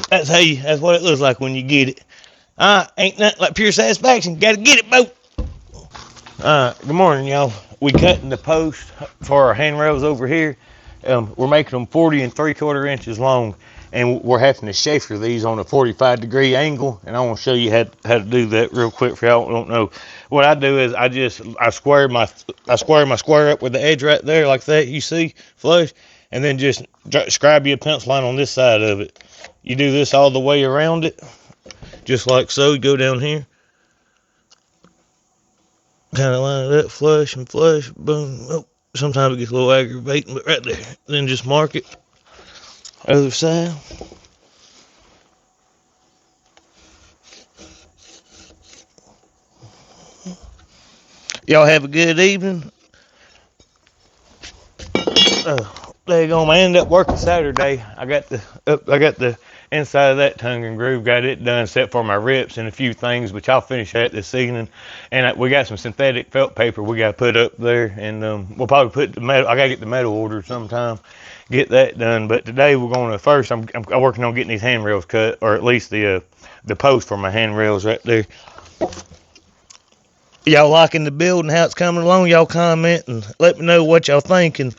That's what it looks like when you get it. Ain't nothing like pure satisfaction. Gotta get it, Bo. Good morning, y'all. We cutting the post for our handrails over here. We're making them 40 3/4 inches long, and we're having to chamfer these on a 45-degree angle. And I want to show you how to do that real quick for y'all who don't know. What I do is I square my square up with the edge right there like that. You see, flush, and then just scribe you a pencil line on this side of it. You do this all the way around it, just like so. You go down here. Kind of line it up, flush and flush, boom. Oh, sometimes it gets a little aggravating, but right there. Then just mark it. Other side. Y'all have a good evening. There you go. I ended up working Saturday. I got the inside of that tongue and groove, got it done, except for my rips and a few things, which I'll finish that this evening. And we got some synthetic felt paper we got to put up there, and we'll probably put the metal. I got to get the metal ordered sometime, get that done. But today we're going to first. I'm working on getting these handrails cut, or at least the post for my handrails right there. Y'all liking the build and how it's coming along? Y'all comment and let me know what y'all think. And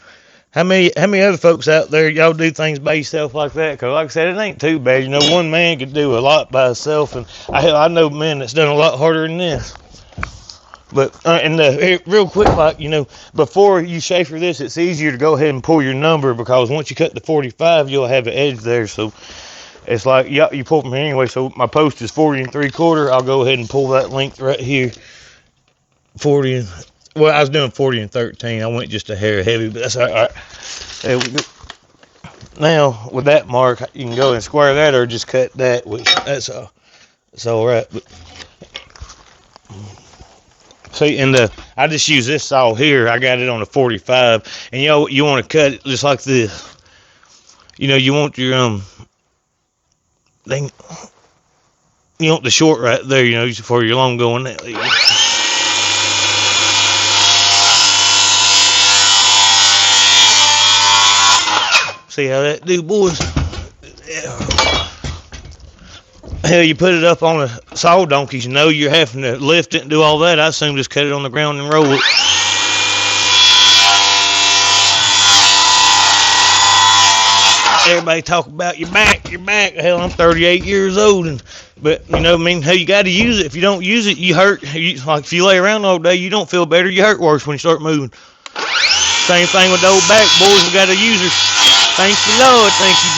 how many other folks out there, y'all do things by yourself like that? Because like I said, it ain't too bad. You know, one man could do a lot by himself, and I know men that's done a lot harder than this. But real quick, like, you know, before you chamfer this, it's easier to go ahead and pull your number, because once you cut the 45, you'll have an edge there. So it's like, yeah, you pull from here anyway. So my post is 40 3/4. I'll go ahead and pull that length right here. 40. Well, I was doing 40 13. I went just a hair heavy, but that's all right. There we go. Now, with that mark, you can go and square that or just cut that, which that's all right. But see, I just use this saw here. I got it on a 45, and you want to cut it just like this. You know, you want your thing. You want the short right there. You know, for your long going. See how that do, boys? Yeah. Hell, you put it up on a saw donkeys, you know you're having to lift it and do all that. I assume just cut it on the ground and roll it. Everybody talk about your back. Hell, I'm 38 years old, but you know, I mean, hell, you got to use it. If you don't use it, you hurt. Like if you lay around all day, you don't feel better. You hurt worse when you start moving. Same thing with the old back, boys. We got to use it. Thank you, Lord. Thank you,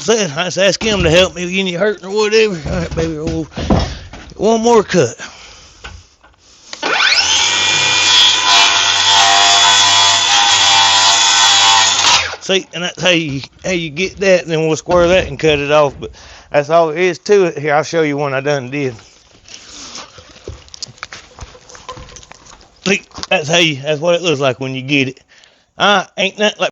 Jesus. I just ask him to help me with any hurting or whatever. All right, baby. One more cut. See, and that's how you get that, and then we'll square that and cut it off. But that's all there is to it. Here, I'll show you one I done did. See, that's what it looks like when you get it. Ain't nothing like